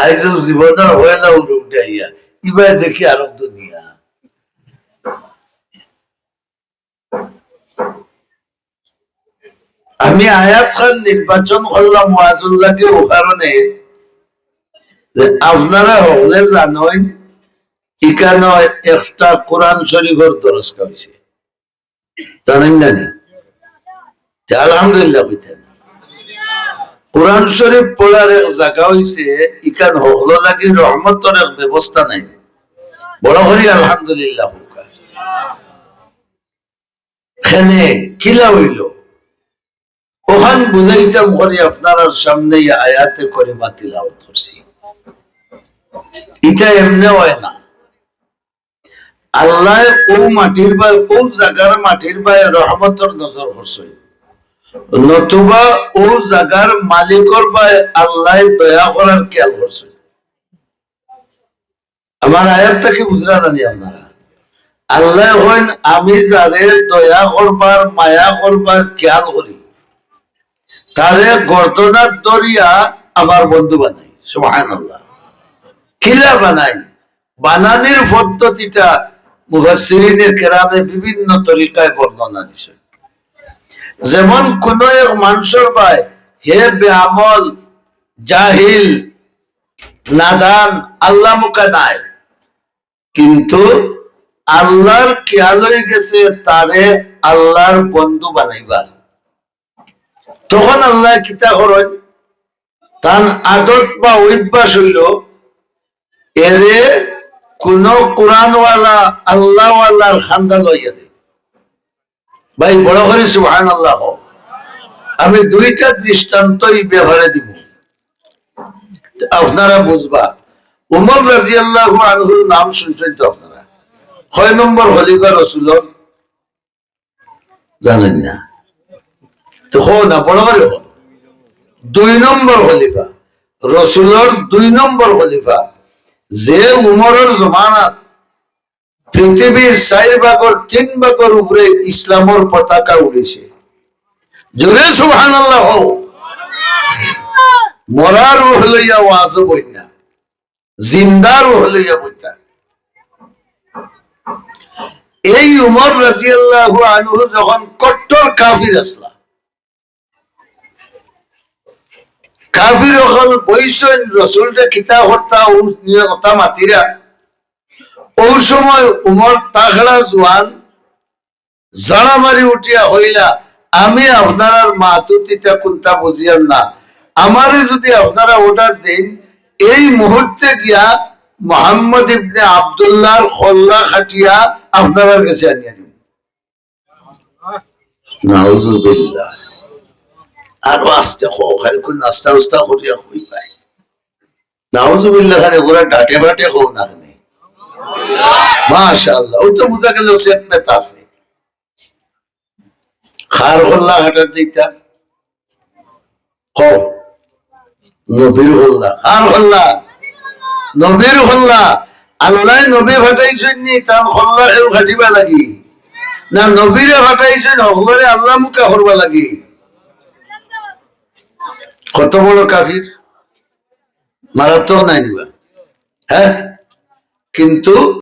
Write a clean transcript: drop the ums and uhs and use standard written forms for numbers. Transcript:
আইজ জীবনের হয়েলা উঠে আইয়া ইবাই দেখি আরব দুনিয়া। আমি আয়াত খান নির্বাচন করলাম ওয়াজুল্লাহকে ও কারণে আপনারা হলে জানেন এখানে একটা কোরআন শরীফের দরজা হয়েছে, জানেন না? আলহামদুলিল্লাহ হইতেন কোরআন শরীফ পড়ার এক জায়গা হয়েছে, এখান হলো লাগে রহমতের এক ব্যবস্থা নাই। বড় করি আলহামদুলিল্লাহ। এখানে কিলা হইল ওখান বুঝাইতাম করে আপনার সামনে আয়াতে করে তিলাওয়াত করছি। এটা এমনি হয় না। আল্লাহ ও মাটির বাই ও জায়গার মাটির বাই রহমতের নজর করছে, নতুবা ও জায়গার মালিকর বাই আল্লাহ দয়া করার খেয়াল করছে। আমার আয়াতটা কি বুঝরা জানি আপনারা? আল্লাহ হইন আমি যারে দয়া করবার মায়া করবার খেয়াল করি তারে গর্দনার দরিয়া আমার বন্ধু বানাই। সুবহানাল্লাহ। কিলা বানাই? বানানির পদ্ধতিটা মুফাসসিরিনের কেরামে বিভিন্ন তরিকায় বর্ণনা দিছে। যেমন কোন এক মানুষের ভাই হে বেআমল, জাহিল, নাদান, আল্লাহ মুখা নাই, কিন্তু আল্লাহর খেয়াল হয়ে গেছে তারে আল্লাহর বন্ধু বানাইবার। তখন আল্লাহ কিতা করেন, তার আদত বা অভ্যাস হইল এরে কোন কোরআনওয়ালা আল্লাহওয়ালার খান্দা লইয়া দেয়। ভাই বড় করে সুবহানাল্লাহ। আমি দুইটা দৃষ্টান্তই ব্যবহারে দিব, আপনারা বুঝবা। উমর রাদিয়াল্লাহু আনহুর নাম শুনছেন তো আপনারা? কয় নম্বর খলিফা রাসূলুল্লাহ জানেন না? তো না বড় করে 2 নম্বর খলিফা রাসূলের 2 নম্বর খলিফা, যে উমরের জমানাত পৃথিবীর 4 ভাগের 3 ভাগের উপরে ইসলামের পতাকা উড়েছে। জোরে সুবহানাল্লাহ। মরার রূহ লইয়া ওয়াজ বইনা, জিন্দা রূহ লইয়া বইতা। এই উমর রাদিয়াল্লাহু আনহু যখন কট্টর কাফির আসলা, কাফির হল বৈশন রাসূলকে কিতা করতা ও নিয়তা মাতিরা। ওই সময় উমর তাগড়া জওয়ান জাড়া মারি উঠিয়া হইলা, আমি আপনার মাতুতিটা কোনটা বুঝিয়ান না, আমারে যদি আপনারা অর্ডার দেন এই মুহূর্তে গিয়া মুহাম্মদ ইবনে আব্দুল্লাহর খল্লা খাটিয়া আপনার কাছে আনিয়া দিব। নাউযুবিল্লাহ। আরো আস্তে খালি কোন নাস্তা উস্তা করিয়া হই পায়। নাউযুবিল্লাহ। খালি ওরা ডাটে বাটে হও না খালি মাশাআল্লাহ। ও তো বুঝা গেল সেতমেত আছে। খার হল্লা হাটার দিতা কও নবীর হল্লা, খার হল্লা নবীর হল্লা। আল্লাহ নবী ফাটাইছেন নি তার হল্লা এও ঘাটিবা লাগি না, নবীরে ফাটাইছেন হল্লারে আল্লাহ মুখা করবা লাগি। কত বড় কাফির, মারাত্মক নাই নিবা। হ্যাঁ, কিন্তু